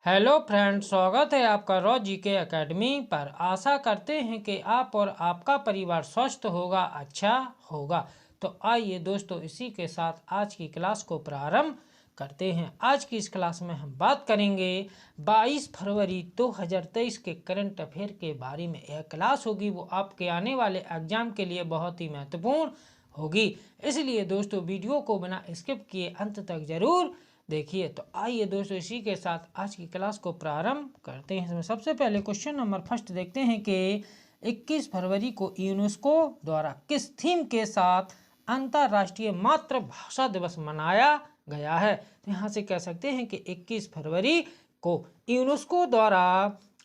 Hello friend, स्वागत है आपका रॉ जीके एकेडमी पर। आशा करते हैं कि आप और आपका परिवार स्वस्थ होगा, अच्छा होगा। तो आइए दोस्तों, इसी के साथ आज की क्लास को प्रारंभ करते हैं। आज की इस क्लास में हम बात करेंगे 22 फरवरी 2023 के करंट अफेयर के बारे में। यह क्लास होगी वो आपके आने वाले एग्जाम के लिए बहुत ही महत्वपूर्ण होगी, इसलिए दोस्तों वीडियो को बिना स्किप किए अंत तक जरूर देखिए। तो आइए दोस्तों, इसी के साथ आज की क्लास को प्रारंभ करते हैं। इसमें सबसे पहले क्वेश्चन नंबर फर्स्ट देखते हैं कि 21 फरवरी को यूनेस्को द्वारा किस थीम के साथ अंतर्राष्ट्रीय मातृभाषा दिवस मनाया गया है। तो यहाँ से कह सकते हैं कि 21 फरवरी को यूनेस्को द्वारा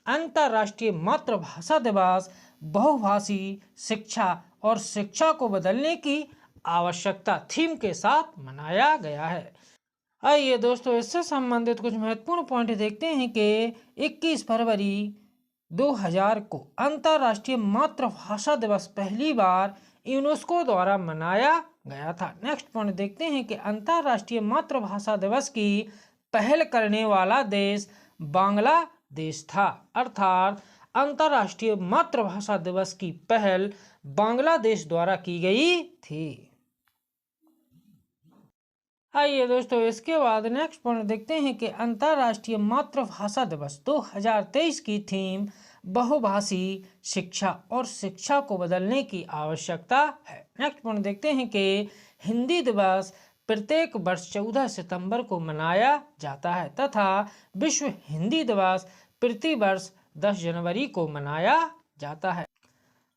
अंतर्राष्ट्रीय मातृभाषा दिवस बहुभाषी शिक्षा और शिक्षा को बदलने की आवश्यकता थीम के साथ मनाया गया है। आइए दोस्तों, इससे संबंधित कुछ महत्वपूर्ण पॉइंट देखते हैं कि 21 फरवरी 2000 को अंतर्राष्ट्रीय मातृभाषा दिवस पहली बार यूनेस्को द्वारा मनाया गया था। नेक्स्ट पॉइंट देखते हैं कि अंतर्राष्ट्रीय मातृभाषा दिवस की पहल करने वाला देश बांग्लादेश था, अर्थात अंतर्राष्ट्रीय मातृभाषा दिवस की पहल बांग्लादेश द्वारा की गई थी। आइए दोस्तों, इसके बाद नेक्स्ट पॉइंट देखते हैं कि अंतर्राष्ट्रीय मातृभाषा दिवस 2023 की थीम बहुभाषी शिक्षा और शिक्षा को बदलने की आवश्यकता है। नेक्स्ट पॉइंट देखते हैं कि हिंदी दिवस प्रत्येक वर्ष 14 सितंबर को मनाया जाता है तथा विश्व हिंदी दिवस प्रति वर्ष 10 जनवरी को मनाया जाता है।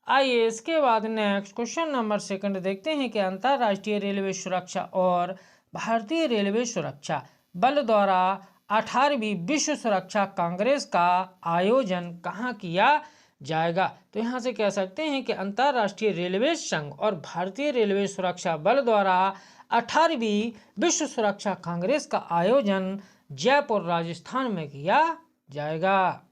आइए इसके बाद नेक्स्ट क्वेश्चन नंबर सेकंड देखते हैं कि अंतर्राष्ट्रीय रेलवे सुरक्षा और भारतीय रेलवे सुरक्षा बल द्वारा 18वीं विश्व सुरक्षा कांग्रेस का आयोजन कहाँ किया जाएगा। तो यहाँ से कह सकते हैं कि अंतर्राष्ट्रीय रेलवे संघ और भारतीय रेलवे सुरक्षा बल द्वारा 18वीं विश्व सुरक्षा कांग्रेस का आयोजन जयपुर राजस्थान में किया जाएगा।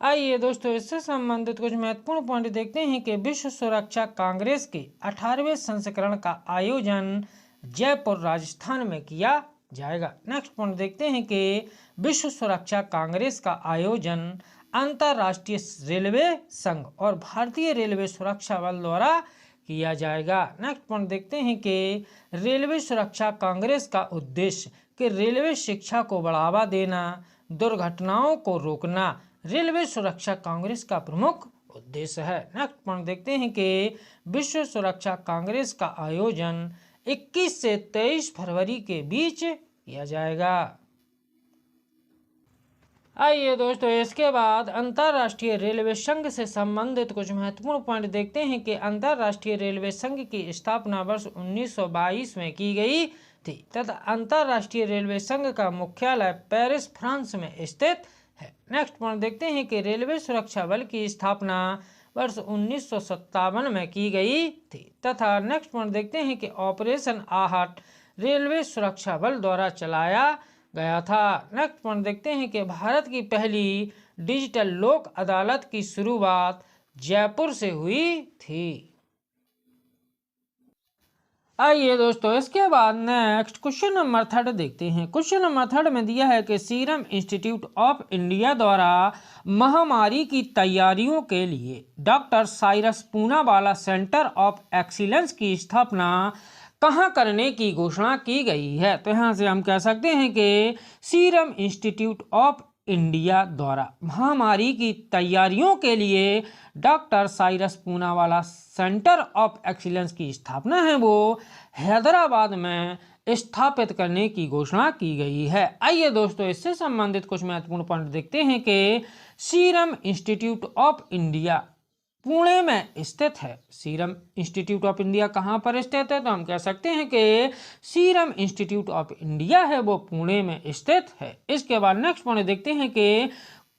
आइए दोस्तों, इससे संबंधित कुछ महत्वपूर्ण पॉइंट देखते हैं कि विश्व सुरक्षा कांग्रेस के 18वें संस्करण का आयोजन जयपुर राजस्थान में किया जाएगा। नेक्स्ट पॉइंट देखते हैं कि विश्व सुरक्षा कांग्रेस का आयोजन अंतर्राष्ट्रीय रेलवे संघ और भारतीय रेलवे सुरक्षा बल द्वारा किया जाएगा। नेक्स्ट पॉइंट देखते हैं कि रेलवे सुरक्षा कांग्रेस का उद्देश्य कि रेलवे शिक्षा को बढ़ावा देना, दुर्घटनाओं को रोकना रेलवे सुरक्षा कांग्रेस का प्रमुख उद्देश्य है। नेक्स्ट पॉइंट देखते हैं कि विश्व सुरक्षा कांग्रेस का आयोजन 21 से 23 फरवरी के बीच किया जाएगा। आइए दोस्तों, इसके बाद अंतर्राष्ट्रीय रेलवे संघ से संबंधित कुछ महत्वपूर्ण पॉइंट देखते हैं कि अंतर्राष्ट्रीय रेलवे संघ की स्थापना वर्ष 1922 में की गई थी तथा अंतर्राष्ट्रीय रेलवे संघ का मुख्यालय पेरिस फ्रांस में स्थित है। नेक्स्ट पॉइंट देखते हैं कि रेलवे सुरक्षा बल की स्थापना वर्ष 1957 में की गई थी तथा नेक्स्ट पॉइंट देखते हैं कि ऑपरेशन आहट रेलवे सुरक्षा बल द्वारा चलाया गया था। नेक्स्ट पॉइंट देखते हैं कि भारत की पहली डिजिटल लोक अदालत की शुरुआत जयपुर से हुई थी। आइए दोस्तों, इसके बाद नेक्स्ट क्वेश्चन नंबर थर्ड देखते हैं। क्वेश्चन नंबर थर्ड में दिया है कि सीरम इंस्टीट्यूट ऑफ इंडिया द्वारा महामारी की तैयारियों के लिए doctor Cyrus Poonawalla centre of excellence की स्थापना कहाँ करने की घोषणा की गई है। तो यहाँ से हम कह सकते हैं कि सीरम इंस्टीट्यूट ऑफ इंडिया द्वारा महामारी की तैयारियों के लिए doctor Cyrus Poonawalla centre of excellence की स्थापना है वो हैदराबाद में स्थापित करने की घोषणा की गई है। आइए दोस्तों, इससे संबंधित कुछ महत्वपूर्ण पॉइंट देखते हैं कि serum institute of India Pune में स्थित है। सीरम इंस्टीट्यूट ऑफ इंडिया कहाँ पर स्थित है, तो हम कह सकते हैं कि सीरम इंस्टीट्यूट ऑफ इंडिया है वो पुणे में स्थित है। इसके बाद नेक्स्ट पॉइंट देखते हैं कि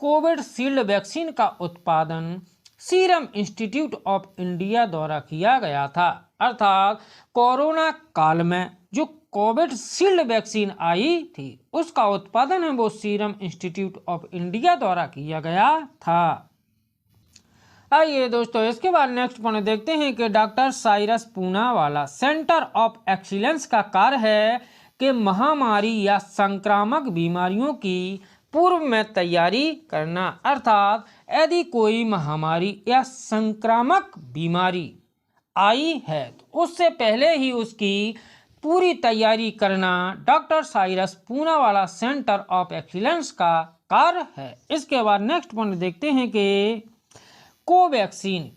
कोविशील्ड वैक्सीन का उत्पादन सीरम इंस्टीट्यूट ऑफ इंडिया द्वारा किया गया था, अर्थात कोरोना काल में जो कोविशील्ड वैक्सीन आई थी उसका उत्पादन है वो सीरम इंस्टीट्यूट ऑफ इंडिया द्वारा किया गया था। आइए दोस्तों, इसके बाद नेक्स्ट पॉइंट देखते हैं कि doctor Cyrus Poonawalla centre of excellence का कार्य है कि महामारी या संक्रामक बीमारियों की पूर्व में तैयारी करना, अर्थात यदि कोई महामारी या संक्रामक बीमारी आई है तो उससे पहले ही उसकी पूरी तैयारी करना doctor Cyrus Poonawalla centre of excellence का कार्य है। इसके बाद नेक्स्ट पॉइंट देखते हैं कि कोवैक्सीन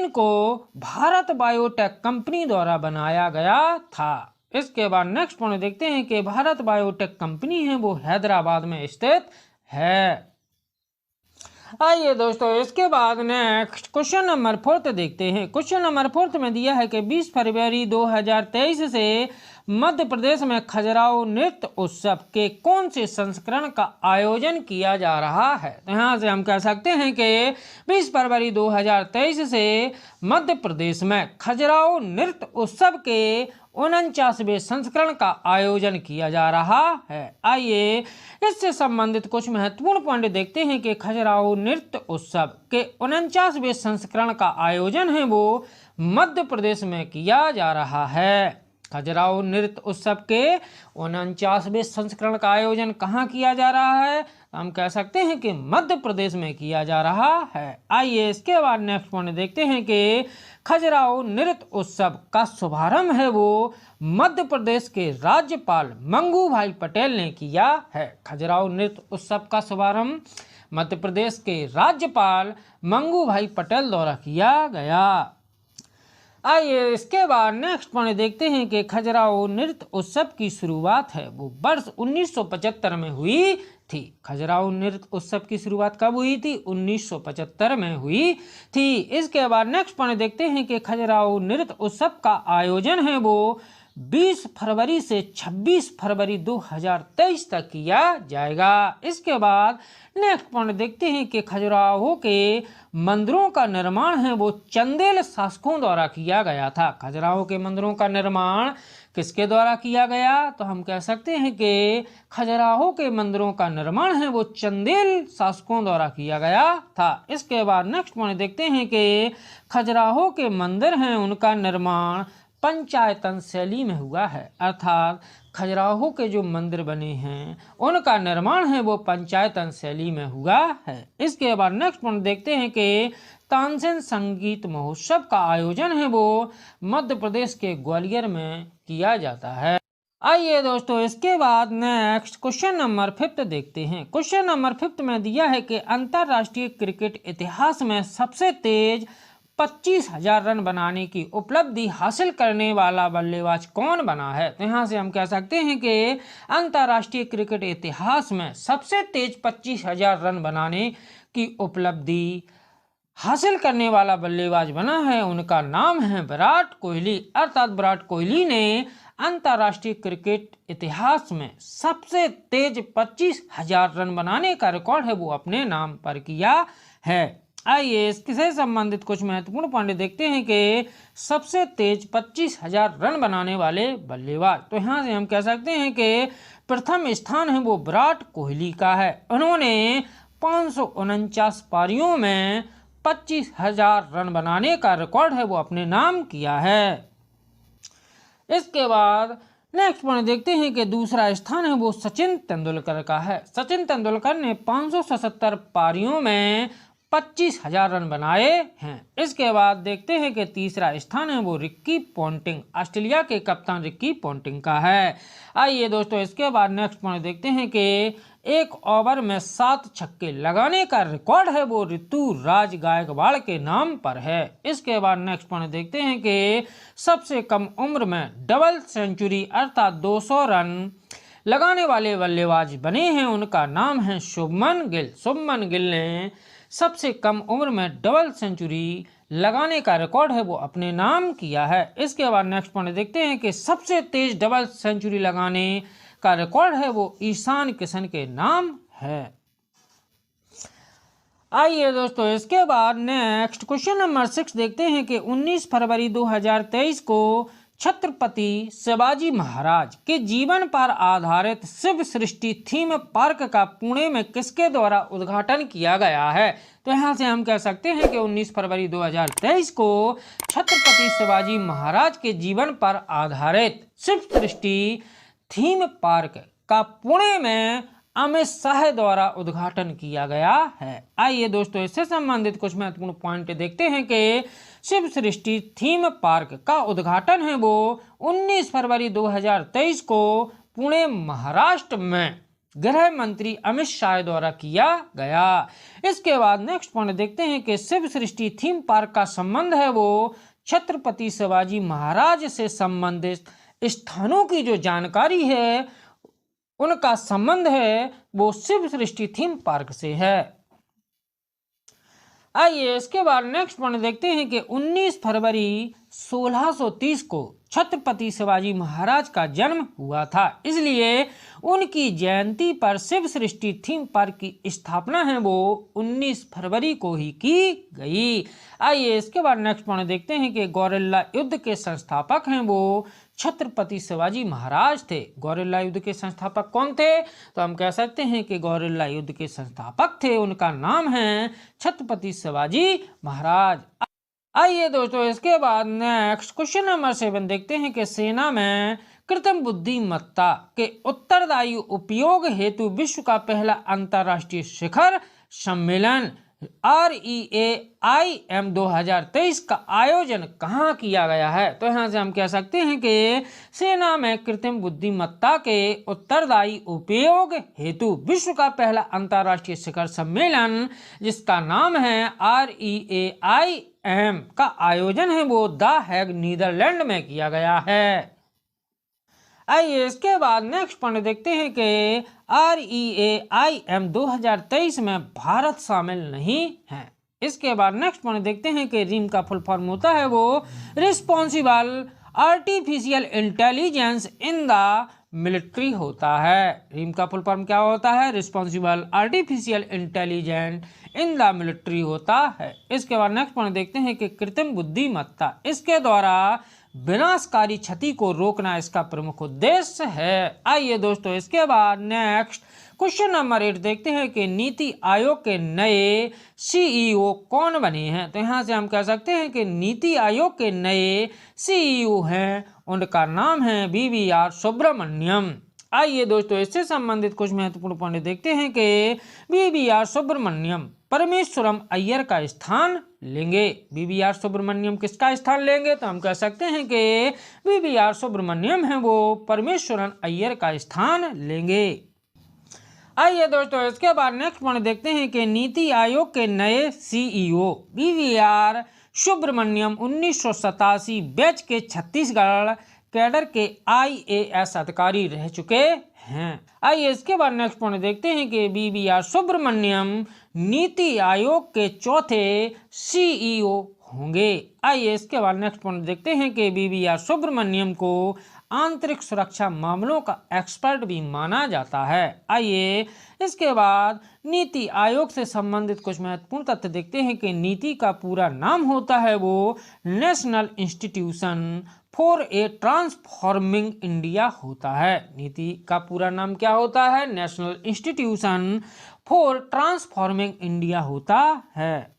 को भारत बायोटेक कंपनी द्वारा बनाया गया था। इसके बाद नेक्स्ट पॉइंट देखते हैं कि भारत बायोटेक कंपनी है वो हैदराबाद में स्थित है। आइए दोस्तों, इसके बाद नेक्स्ट क्वेश्चन नंबर 4 देखते हैं। क्वेश्चन नंबर 4 में दिया है कि 20 फरवरी 2023 से मध्य प्रदेश में खजुराहो नृत्य उत्सव के कौन से संस्करण का आयोजन किया जा रहा है। तो यहाँ से हम कह सकते हैं कि 20 फरवरी 2023 से मध्य प्रदेश में खजुराहो नृत्य उत्सव के 49वें संस्करण का आयोजन किया जा रहा है। आइए इससे संबंधित कुछ महत्वपूर्ण पॉइंट देखते हैं कि खजुराहो नृत्य उत्सव के 49वें संस्करण का आयोजन है वो मध्य प्रदेश में किया जा रहा है। खजुराहो नृत्य उत्सव के 49वें संस्करण का आयोजन कहाँ किया जा रहा है, हम कह सकते हैं कि मध्य प्रदेश में किया जा रहा है। आइए इसके बाद नेक्स्ट पॉइंट देखते हैं कि खजुराहो नृत्य उत्सव का शुभारंभ है वो मध्य प्रदेश के राज्यपाल मंगू भाई पटेल ने किया है। खजुराहो नृत्य उत्सव का शुभारंभ मध्य प्रदेश के राज्यपाल मंगू भाई पटेल द्वारा किया गया। आइए इसके बाद नेक्स्ट पॉइंट देखते हैं कि खजुराहो नृत्य उत्सव की शुरुआत है वो वर्ष 1975 में हुई थी। खजुराहो नृत्य उत्सव की शुरुआत कब हुई थी, 1975 में हुई थी। इसके बाद नेक्स्ट पॉइंट देखते हैं कि खजुराहो नृत्य उत्सव का आयोजन है वो 20 फरवरी से 26 फरवरी 2023 तक किया जाएगा। इसके बाद नेक्स्ट पॉइंट देखते हैं कि खजुराहो के मंदिरों का निर्माण है वो चंदेल शासकों द्वारा किया गया था। खजुराहो के मंदिरों का निर्माण किसके द्वारा किया गया, तो हम कह सकते हैं कि खजुराहो के मंदिरों का निर्माण है वो चंदेल शासकों द्वारा किया गया था। इसके बाद नेक्स्ट पॉइंट देखते हैं कि खजुराहो के मंदिर हैं उनका निर्माण पंचायतन शैली में हुआ है, अर्थात खजुराहो के जो मंदिर बने हैं उनका निर्माण है वो पंचायतन शैली में हुआ है। इसके बाद नेक्स्ट पॉइंट देखते हैं कि तानसेन संगीत महोत्सव का आयोजन है वो मध्य प्रदेश के ग्वालियर में किया जाता है। आइए दोस्तों इसके बाद नेक्स्ट क्वेश्चन नंबर 5 देखते हैं। क्वेश्चन नंबर 5 में दिया है कि अंतर्राष्ट्रीय क्रिकेट इतिहास में सबसे तेज 25,000 रन बनाने की उपलब्धि हासिल करने वाला बल्लेबाज कौन बना है। तो यहाँ से हम कह सकते हैं कि अंतर्राष्ट्रीय क्रिकेट इतिहास में सबसे तेज 25,000 रन बनाने की उपलब्धि हासिल करने वाला बल्लेबाज बना है, उनका नाम है विराट कोहली। अर्थात विराट कोहली ने अंतर्राष्ट्रीय क्रिकेट इतिहास में सबसे तेज 25,000 रन बनाने का रिकॉर्ड है वो अपने नाम पर किया है। आइए इससे संबंधित कुछ महत्वपूर्ण पॉइंट देखते हैं कि सबसे तेज 25,000 रन बनाने वाले बल्लेबाज। तो यहाँ से हम कह सकते हैं कि प्रथम स्थान है वो विराट कोहली का है। उन्होंने 549 पारियों में 25,000 रन बनाने का रिकॉर्ड है वो अपने नाम किया है। इसके बाद नेक्स्ट पॉइंट देखते हैं कि दूसरा स्थान है वो सचिन तेंदुलकर का है। सचिन तेंदुलकर ने 577 पारियों में 25,000 रन बनाए हैं। इसके बाद देखते हैं कि तीसरा स्थान है वो रिकी पॉन्टिंग, ऑस्ट्रेलिया के कप्तान रिकी पॉन्टिंग का है। आइए दोस्तों इसके बाद नेक्स्ट पॉइंट देखते हैं कि एक ओवर में 7 छक्के लगाने का रिकॉर्ड है वो ऋतुराज गायकवाड़ के नाम पर है। इसके बाद नेक्स्ट पॉइंट देखते हैं कि सबसे कम उम्र में डबल सेंचुरी अर्थात 200 रन लगाने वाले बल्लेबाज बने हैं, उनका नाम है शुभमन गिल। शुभमन गिल ने सबसे कम उम्र में डबल सेंचुरी लगाने का रिकॉर्ड है वो अपने नाम किया है। इसके बाद नेक्स्ट पॉइंट देखते हैं कि सबसे तेज डबल सेंचुरी लगाने का रिकॉर्ड है वो ईशान किशन के नाम है। आइए दोस्तों इसके बाद नेक्स्ट क्वेश्चन नंबर 6 देखते हैं कि 19 फरवरी 2023 को छत्रपति शिवाजी महाराज के जीवन पर आधारित शिव सृष्टि थीम पार्क का पुणे में किसके द्वारा उद्घाटन किया गया है? तो यहाँ से हम कह सकते हैं कि 19 फरवरी 2023 को छत्रपति शिवाजी महाराज के जीवन पर आधारित शिव सृष्टि थीम पार्क का पुणे में अमित शाह द्वारा उद्घाटन किया गया है। आइए दोस्तों, इससे संबंधित कुछ महत्वपूर्ण पॉइंट देखते हैं कि शिव सृष्टि थीम पार्क का उद्घाटन है वो 19 फरवरी 2023 को पुणे महाराष्ट्र में गृह मंत्री अमित शाह द्वारा किया गया। इसके बाद नेक्स्ट पॉइंट देखते हैं कि शिव सृष्टि थीम पार्क का संबंध है वो छत्रपति शिवाजी महाराज से संबंधित स्थानों की जो जानकारी है उनका संबंध है वो शिव सृष्टि थीम पार्क से है। आइए इसके बाद नेक्स्ट पॉइंट देखते हैं कि 19 फरवरी 1630 को छत्रपति शिवाजी महाराज का जन्म हुआ था, इसलिए उनकी जयंती पर शिव सृष्टि थीम पार्क की स्थापना है वो 19 फरवरी को ही की गई। आइए इसके बाद नेक्स्ट पॉइंट देखते हैं कि गौरेला युद्ध के संस्थापक हैं वो छत्रपति शिवाजी महाराज थे। गौरेला युद्ध के संस्थापक कौन थे? तो हम कह सकते हैं कि गौरेला युद्ध के संस्थापक थे, उनका नाम है छत्रपति शिवाजी महाराज। आइए दोस्तों, इसके बाद नेक्स्ट क्वेश्चन नंबर 7 देखते हैं कि सेना में कृत्रिम बुद्धिमत्ता के उत्तरदायी उपयोग हेतु विश्व का पहला अंतर्राष्ट्रीय शिखर सम्मेलन REAIM 2023 का आयोजन कहाँ किया गया है? तो यहाँ से हम कह सकते हैं कि सेना में कृत्रिम बुद्धिमत्ता के उत्तरदायी उपयोग हेतु विश्व का पहला अंतर्राष्ट्रीय शिखर सम्मेलन जिसका नाम है REAIM का आयोजन है वो द हैग नीदरलैंड में किया गया है। आइए इसके बाद नेक्स्ट पॉइंट देखते हैं कि REAIM 2023 में भारत शामिल नहीं है। इसके बाद नेक्स्ट पॉइंट देखते हैं कि रिम का फुल फॉर्म होता है वो responsible artificial intelligence in the military होता है। रिम का फुल फॉर्म क्या होता है? Responsible artificial intelligence in the military होता है। इसके बाद नेक्स्ट पॉइंट देखते हैं कि कृत्रिम बुद्धिमत्ता इसके द्वारा विनाशकारी क्षति को रोकना इसका प्रमुख उद्देश्य है। आइए दोस्तों, इसके बाद नेक्स्ट क्वेश्चन नंबर 8 देखते हैं कि नीति आयोग के नए CEO कौन बने हैं? तो यहाँ से हम कह सकते हैं कि नीति आयोग के नए CEO हैं, उनका नाम है BVR सुब्रमण्यम। आइए दोस्तों, इससे संबंधित कुछ महत्वपूर्ण पॉइंट देखते हैं कि BVR सुब्रमण्यम परमेश्वरम अय्यर का स्थान लेंगे। BVR सुब्रमण्यम किसका स्थान लेंगे? तो हम कह सकते हैं कि BVR सुब्रमण्यम है वो परमेश्वरन अय्यर का स्थान लेंगे। आइए दोस्तों, इसके बाद नेक्स्ट पॉइंट देखते हैं कि नीति आयोग के नए CEO BVR सुब्रमण्यम 1987 बैच के छत्तीसगढ़ कैडर के IAS अधिकारी रह चुके हैं। आइए इसके बाद नेक्स्ट पॉइंट देखते हैं कि BVR सुब्रमण्यम नीति आयोग के चौथे CEO होंगे। आइए इसके बाद नेक्स्ट पॉइंट देखते हैं कि BVR सुब्रमण्यम को आंतरिक सुरक्षा मामलों का एक्सपर्ट भी माना जाता है। आइए इसके बाद नीति आयोग से संबंधित कुछ महत्वपूर्ण तथ्य देखते हैं कि नीति का पूरा नाम होता है वो national institution for a transforming India होता है। नीति का पूरा नाम क्या होता है? National institution for transforming India होता है।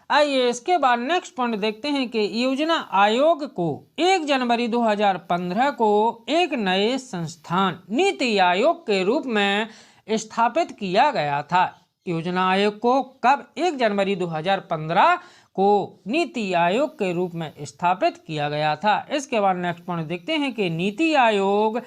आइए इसके बाद नेक्स्ट पॉइंट देखते हैं कि योजना आयोग को 1 जनवरी 2015 को एक नए संस्थान नीति आयोग के रूप में स्थापित किया गया था। योजना आयोग को कब? 1 जनवरी 2015 को नीति आयोग के रूप में स्थापित किया गया था। इसके बाद नेक्स्ट पॉइंट देखते हैं कि नीति आयोग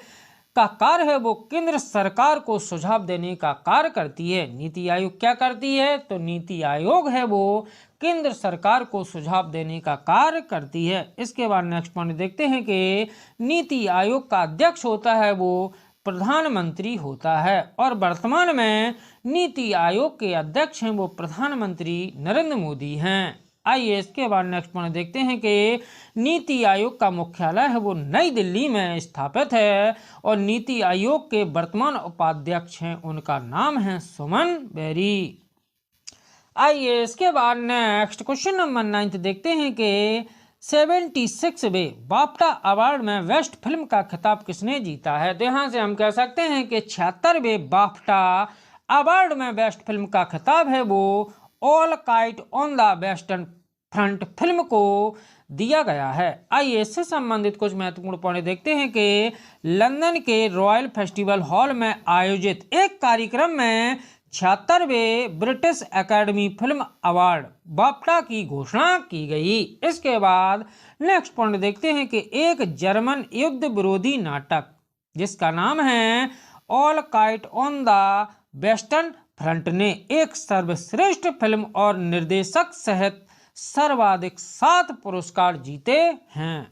का कार्य है वो केंद्र सरकार को सुझाव देने का कार्य करती है। नीति आयोग क्या करती है? तो नीति आयोग है वो केंद्र सरकार को सुझाव देने का कार्य करती है। इसके बाद नेक्स्ट पॉइंट देखते हैं कि नीति आयोग का अध्यक्ष होता है वो प्रधानमंत्री होता है और वर्तमान में नीति आयोग के अध्यक्ष हैं वो प्रधानमंत्री नरेंद्र मोदी हैं। आइए इसके बाद नेक्स्ट पॉइंट देखते हैं कि नीति आयोग का मुख्यालय है वो नई दिल्ली में स्थापित है और नीति आयोग के वर्तमान उपाध्यक्ष हैं, उनका नाम है सुमन बेरी। आइए इसके बाद नेक्स्ट क्वेश्चन नंबर 9 देखते हैं कि 76वें बाफ्टा अवार्ड में बेस्ट फिल्म का खिताब किसने जीता है? तो यहाँ से हम कह सकते हैं कि 76वें बाफ्टा अवार्ड में बेस्ट फिल्म का खिताब है वो all kite on the western front film को दिया गया है। आइए इससे संबंधित कुछ महत्वपूर्ण पॉइंट देखते हैं कि लंदन के रॉयल फेस्टिवल हॉल में आयोजित एक कार्यक्रम में 76वें British academy film award BAFTA की घोषणा की गई। इसके बाद नेक्स्ट पॉइंट देखते हैं कि एक जर्मन युद्ध विरोधी नाटक जिसका नाम है all kite on the western front ने एक सर्वश्रेष्ठ फिल्म और निर्देशक सहित सर्वाधिक 7 पुरस्कार जीते हैं।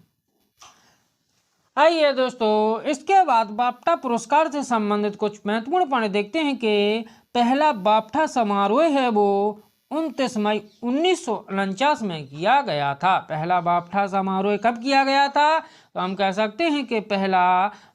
आइए दोस्तों इसके बाद बाफ्टा पुरस्कार से संबंधित कुछ महत्वपूर्ण पॉइंट देखते हैं कि पहला बाफ्टा समारोह है वो 29 मई 1949 में किया गया था। पहला बाफ्टा समारोह कब किया गया था? तो हम कह सकते हैं कि पहला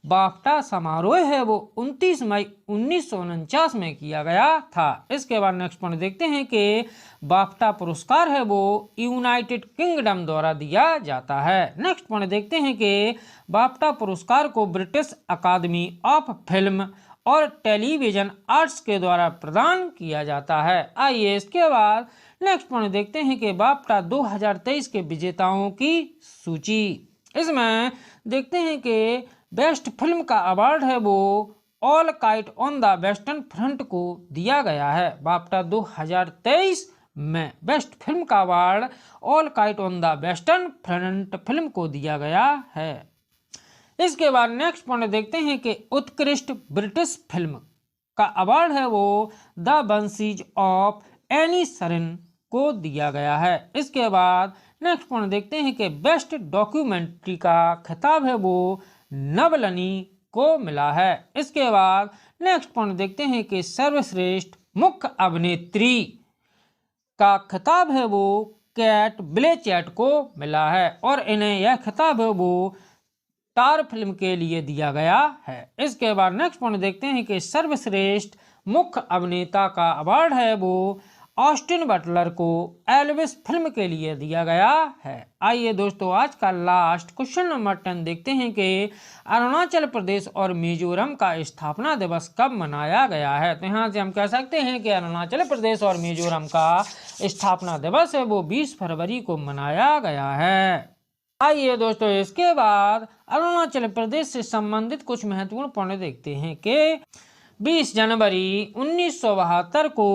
बाफ्टा समारोह है वो 29 मई 1949 में किया गया था। इसके बाद नेक्स्ट पॉइंट देखते हैं कि बाफ्टा पुरस्कार है वो यूनाइटेड किंगडम द्वारा दिया जाता है। नेक्स्ट पॉइंट देखते हैं कि बाफ्टा पुरस्कार को ब्रिटिश अकादमी ऑफ फिल्म और टेलीविजन आर्ट्स के द्वारा प्रदान किया जाता है। आइए इसके बाद नेक्स्ट पॉइंट देखते हैं कि बाफ्टा 2023 के विजेताओं की सूची। इसमें देखते हैं कि बेस्ट फिल्म का अवार्ड है वो all kite on the western front को दिया गया है। बाफ्टा 2023 में बेस्ट फिल्म का award all kite on the western front film को दिया गया है। इसके बाद नेक्स्ट पॉइंट देखते हैं कि उत्कृष्ट ब्रिटिश फिल्म का अवार्ड है वो द बंसीज ऑफ इनिशरिन को दिया गया है। इसके बाद नेक्स्ट पॉइंट देखते हैं कि बेस्ट डॉक्यूमेंट्री का खिताब है वो नवलनी को मिला है। इसके बाद नेक्स्ट पॉइंट देखते हैं कि सर्वश्रेष्ठ मुख्य अभिनेत्री का खिताब है वो कैट ब्लैंचेट को मिला है और इन्हें यह खिताब है वो टार फिल्म के लिए दिया गया है। इसके बाद नेक्स्ट पॉइंट देखते हैं कि सर्वश्रेष्ठ मुख्य अभिनेता का अवार्ड है वो ऑस्टिन बटलर को एल्विस फिल्म के लिए दिया गया है। आइए दोस्तों आज का लास्ट क्वेश्चन नंबर 10 देखते हैं कि अरुणाचल प्रदेश और मिजोरम का स्थापना दिवस कब मनाया गया है? तो यहाँ से हम कह सकते हैं कि अरुणाचल प्रदेश और मिजोरम का स्थापना दिवस है वो 20 फरवरी को मनाया गया है। आइए दोस्तों इसके बाद अरुणाचल प्रदेश से संबंधित कुछ महत्वपूर्ण पॉइंट देखते हैं कि 20 जनवरी 1972 को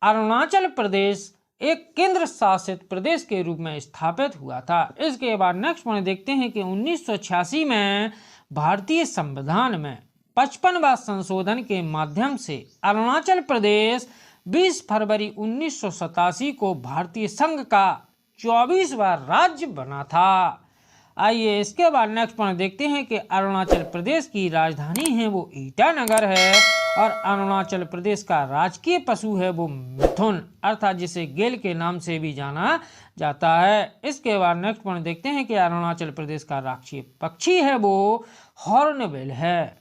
अरुणाचल प्रदेश एक केंद्र शासित प्रदेश के रूप में स्थापित हुआ था। इसके बाद नेक्स्ट पॉइंट देखते हैं कि 1986 में भारतीय संविधान में 55वां संशोधन के माध्यम से अरुणाचल प्रदेश 20 फरवरी 1987 को भारतीय संघ का 24वां राज्य बना था। आइए इसके बाद नेक्स्ट पॉइंट देखते हैं कि अरुणाचल प्रदेश की राजधानी है वो ईटानगर है और अरुणाचल प्रदेश का राजकीय पशु है वो मिथुन अर्थात जिसे गेल के नाम से भी जाना जाता है। इसके बाद नेक्स्ट पॉइंट देखते हैं कि अरुणाचल प्रदेश का राष्ट्रीय पक्षी है वो हॉर्नबिल है।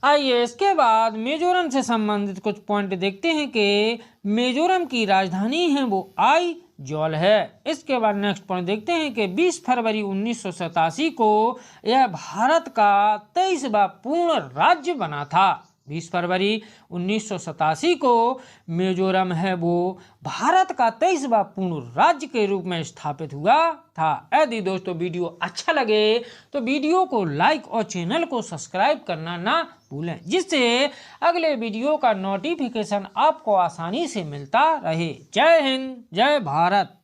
आइए इसके बाद मिजोरम से संबंधित कुछ पॉइंट देखते हैं कि मिजोरम की राजधानी है वो आइजोल है। इसके बाद नेक्स्ट पॉइंट देखते हैं कि 20 फरवरी 1987 को यह भारत का 23वां पूर्ण राज्य बना था। 20 फरवरी 1987 को मिजोरम है वो भारत का 23वां पूर्ण राज्य के रूप में स्थापित हुआ था। यदि दोस्तों वीडियो अच्छा लगे तो वीडियो को लाइक और चैनल को सब्सक्राइब करना ना भूलें जिससे अगले वीडियो का नोटिफिकेशन आपको आसानी से मिलता रहे। जय हिंद, जय भारत।